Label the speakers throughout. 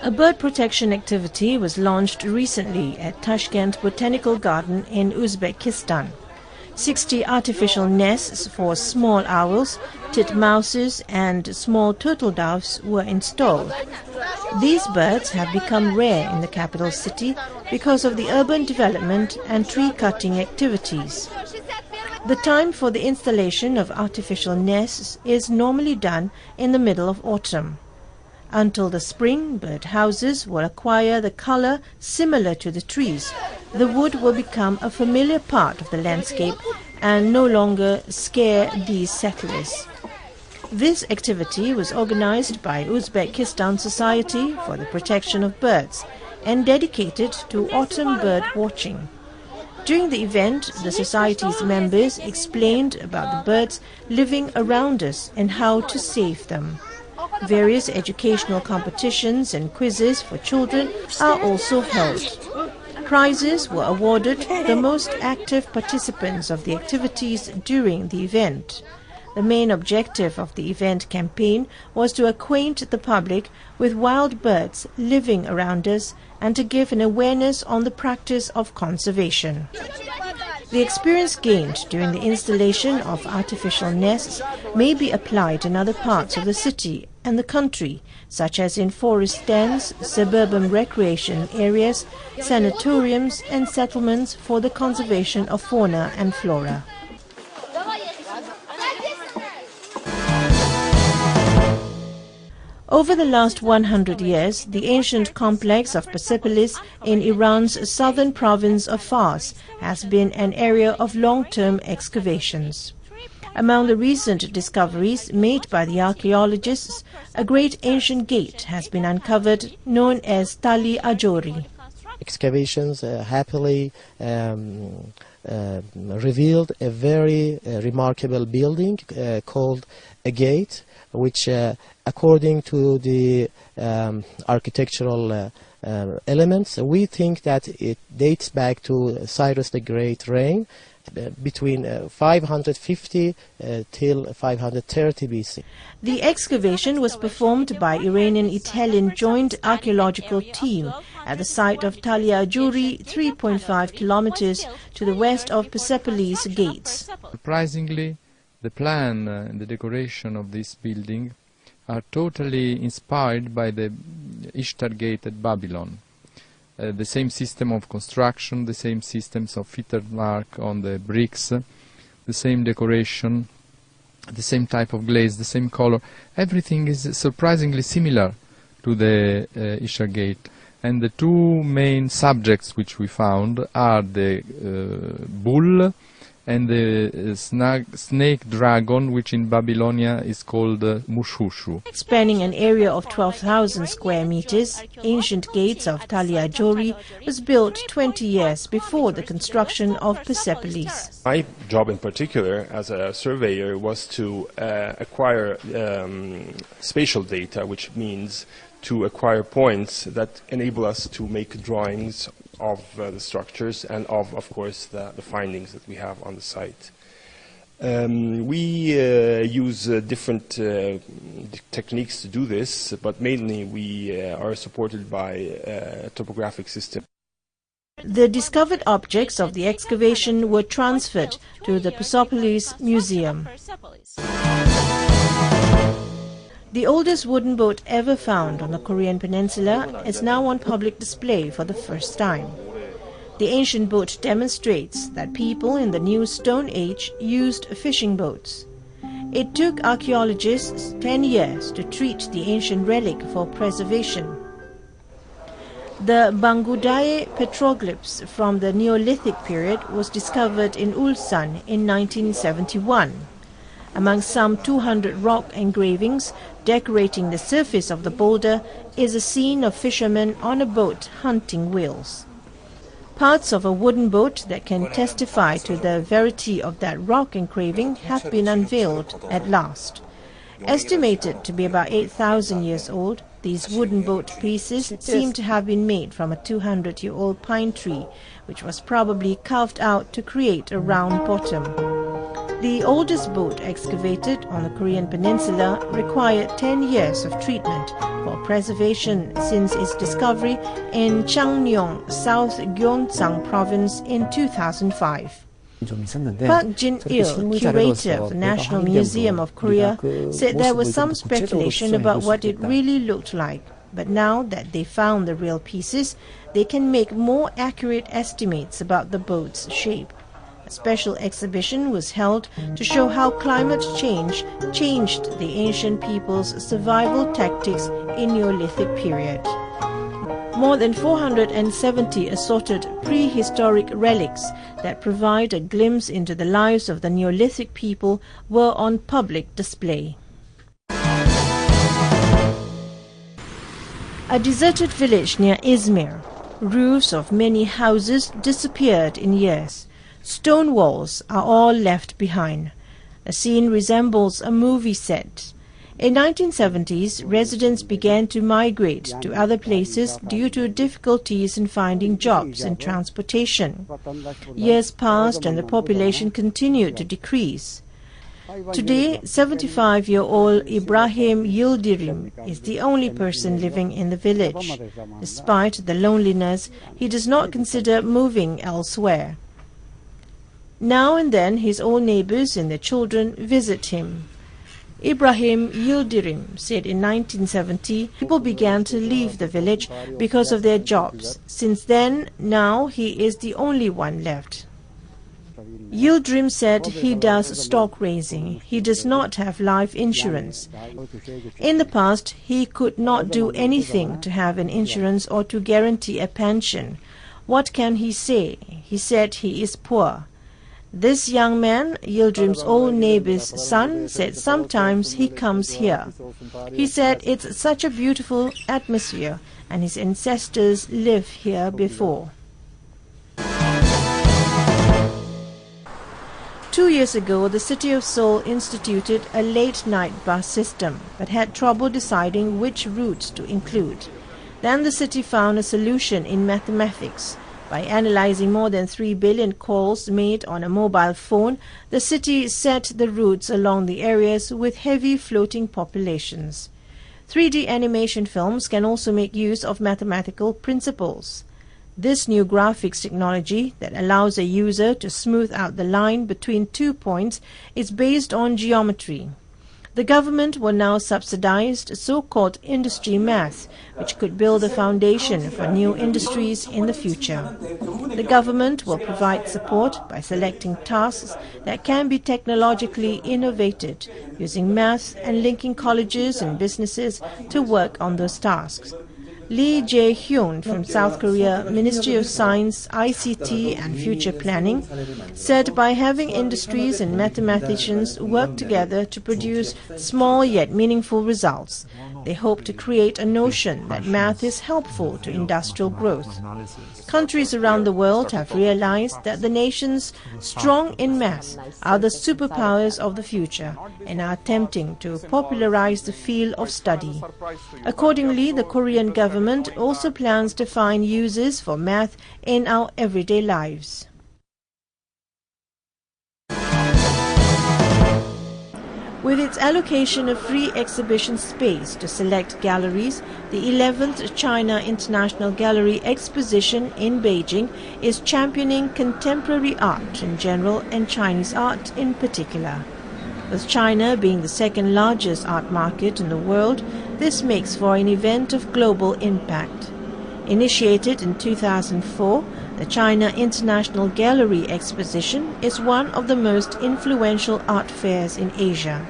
Speaker 1: A bird protection activity was launched recently at Tashkent Botanical Garden in Uzbekistan. 60 artificial nests for small owls, titmouses and small turtle doves were installed. These birds have become rare in the capital city because of the urban development and tree-cutting activities. The time for the installation of artificial nests is normally done in the middle of autumn. Until the spring, bird houses will acquire the color similar to the trees. The wood will become a familiar part of the landscape and no longer scare these settlers. This activity was organized by Uzbekistan Society for the Protection of Birds and dedicated to autumn bird watching. During the event, the Society's members explained about the birds living around us and how to save them. Various educational competitions and quizzes for children are also held. Prizes were awarded to the most active participants of the activities during the event. The main objective of the event campaign was to acquaint the public with wild birds living around us and to give an awareness on the practice of conservation. The experience gained during the installation of artificial nests may be applied in other parts of the city and the country, such as in forest dens, suburban recreation areas, sanatoriums and settlements for the conservation of fauna and flora. Over the last 100 years, the ancient complex of Persepolis in Iran's southern province of Fars has been an area of long-term excavations. Among the recent discoveries made by the archaeologists, a great ancient gate has been uncovered known as Tali Ajori.
Speaker 2: Excavations happily revealed a very remarkable building called a gate, which according to the architectural elements, we think that it dates back to Cyrus the Great reign between 550 till 530 BC.
Speaker 1: The excavation was performed by Iranian-Italian joint archaeological team at the site of Tali Ajuri, 3.5 kilometers to the west of Persepolis gates.
Speaker 3: Surprisingly, the plan and the decoration of this building are totally inspired by the Ishtar Gate at Babylon. The same system of construction, the same systems of fitted mark on the bricks, the same decoration, the same type of glaze, the same color. Everything is surprisingly similar to the Ishtar Gate. And the two main subjects which we found are the bull and the snake dragon, which in Babylonia is called Mushushu.
Speaker 1: Spanning an area of 12,000 square meters, ancient gates of Tali Ajori was built 20 years before the construction of Persepolis.
Speaker 4: My job in particular as a surveyor was to acquire spatial data, which means to acquire points that enable us to make drawings of the structures and of course, the findings that we have on the site. We use different techniques to do this, but mainly we are supported by a topographic system.
Speaker 1: The discovered objects of the excavation were transferred to the Persepolis Museum. The oldest wooden boat ever found on the Korean peninsula is now on public display for the first time. The ancient boat demonstrates that people in the New Stone Age used fishing boats. It took archaeologists 10 years to treat the ancient relic for preservation. The Bangudaye petroglyphs from the Neolithic period was discovered in Ulsan in 1971. Among some 200 rock engravings decorating the surface of the boulder is a scene of fishermen on a boat hunting whales. Parts of a wooden boat that can testify to the verity of that rock engraving have been unveiled at last. Estimated to be about 8,000 years old, these wooden boat pieces seem to have been made from a 200-year-old pine tree, which was probably carved out to create a round bottom. The oldest boat excavated on the Korean peninsula required 10 years of treatment for preservation since its discovery in Changnyong, South Gyeongsang Province in 2005. Park Jin-il, curator of the National Museum of Korea, said there was some speculation about what it really looked like. But now that they found the real pieces, they can make more accurate estimates about the boat's shape. A special exhibition was held to show how climate change changed the ancient people's survival tactics in Neolithic period. More than 470 assorted prehistoric relics that provide a glimpse into the lives of the Neolithic people were on public display. A deserted village near Izmir. Roofs of many houses disappeared in years. Stone walls are all left behind. The scene resembles a movie set. In 1970s, residents began to migrate to other places due to difficulties in finding jobs and transportation. Years passed and the population continued to decrease. Today, 75-year-old Ibrahim Yildirim is the only person living in the village. Despite the loneliness, he does not consider moving elsewhere. Now and then, his old neighbors and their children visit him. Ibrahim Yildirim said in 1970, people began to leave the village because of their jobs. Since then, now he is the only one left. Yildirim said he does stock raising. He does not have life insurance. In the past, he could not do anything to have an insurance or to guarantee a pension. What can he say? He said he is poor. This young man, Yildirim's old neighbor's son, said sometimes he comes here. He said it's such a beautiful atmosphere and his ancestors lived here before. 2 years ago, the city of Seoul instituted a late-night bus system, but had trouble deciding which routes to include. Then the city found a solution in mathematics. By analyzing more than 3 billion calls made on a mobile phone, the city set the routes along the areas with heavy floating populations. 3D animation films can also make use of mathematical principles. This new graphics technology that allows a user to smooth out the line between 2 points is based on geometry. The government will now subsidize so-called industry math, which could build a foundation for new industries in the future. The government will provide support by selecting tasks that can be technologically innovated, using math and linking colleges and businesses to work on those tasks. Lee Jae-hyun from South Korea Ministry of Science, ICT and Future Planning said by having industries and mathematicians work together to produce small yet meaningful results, they hope to create a notion that math is helpful to industrial growth. Countries around the world have realized that the nations strong in math are the superpowers of the future and are attempting to popularize the field of study. Accordingly, the Korean government also plans to find uses for math in our everyday lives. With its allocation of free exhibition space to select galleries, the 11th China International Gallery Exposition in Beijing is championing contemporary art in general and Chinese art in particular. With China being the second largest art market in the world, this makes for an event of global impact. Initiated in 2004, the China International Gallery Exposition is one of the most influential art fairs in Asia.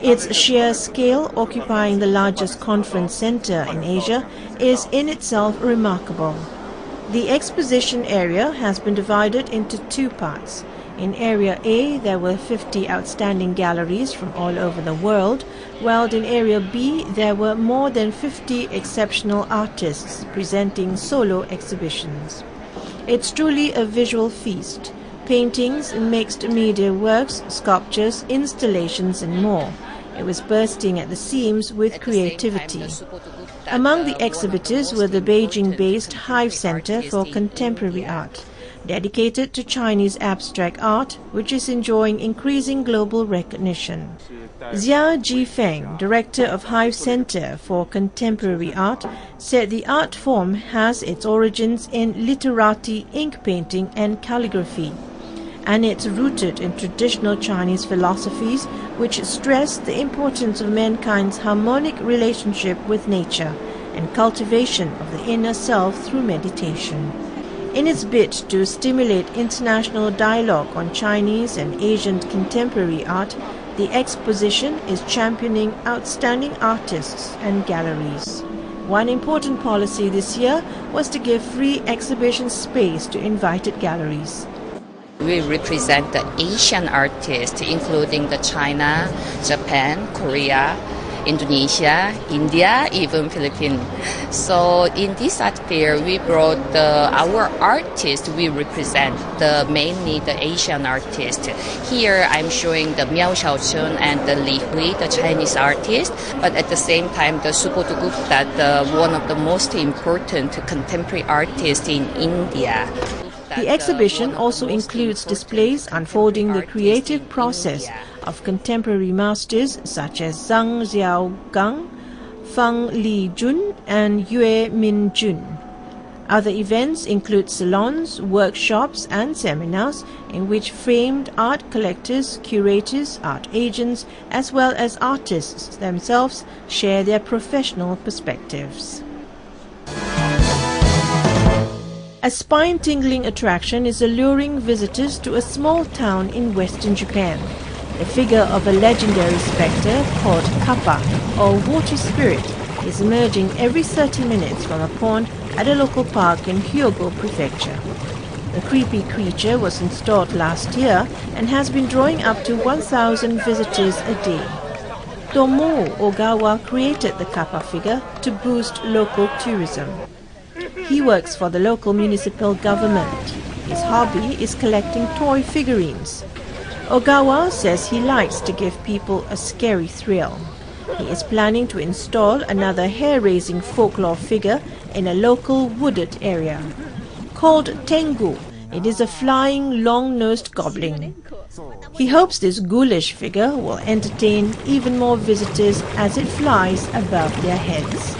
Speaker 1: Its sheer scale, occupying the largest conference center in Asia, is in itself remarkable. The exposition area has been divided into 2 parts. In Area A, there were 50 outstanding galleries from all over the world, while in Area B, there were more than 50 exceptional artists presenting solo exhibitions. It's truly a visual feast. Paintings, mixed media works, sculptures, installations and more. It was bursting at the seams with creativity. Among the exhibitors were the Beijing-based Hive Center for Contemporary Art, dedicated to Chinese abstract art, which is enjoying increasing global recognition. Xia Jifeng, director of Hive Center for Contemporary Art, said the art form has its origins in literati, ink painting and calligraphy, and it's rooted in traditional Chinese philosophies which stress the importance of mankind's harmonic relationship with nature and cultivation of the inner self through meditation. In its bid to stimulate international dialogue on Chinese and Asian contemporary art, the exposition is championing outstanding artists and galleries. One important policy this year was to give free exhibition space to invited galleries.
Speaker 5: We represent the Asian artists, including the China, Japan, Korea, Indonesia, India, even Philippines. So in this art fair, we brought our artists. We represent mainly the Asian artists. Here I'm showing the Miao Xiaochun and the Li Hui, the Chinese artist, but at the same time the Subodh Gupta, one of the most important contemporary artists in India.
Speaker 1: The exhibition also includes displays unfolding the creative process of contemporary masters such as Zhang Xiaogang, Fang Lijun and Yue Minjun. Other events include salons, workshops and seminars in which famed art collectors, curators, art agents as well as artists themselves share their professional perspectives. A spine-tingling attraction is alluring visitors to a small town in western Japan. The figure of a legendary spectre called Kappa, or water spirit, is emerging every 30 minutes from a pond at a local park in Hyogo Prefecture. The creepy creature was installed last year and has been drawing up to 1,000 visitors a day. Tomo Ogawa created the Kappa figure to boost local tourism. He works for the local municipal government. His hobby is collecting toy figurines. Ogawa says he likes to give people a scary thrill. He is planning to install another hair-raising folklore figure in a local wooded area. Called Tengu, it is a flying, long-nosed goblin. He hopes this ghoulish figure will entertain even more visitors as it flies above their heads.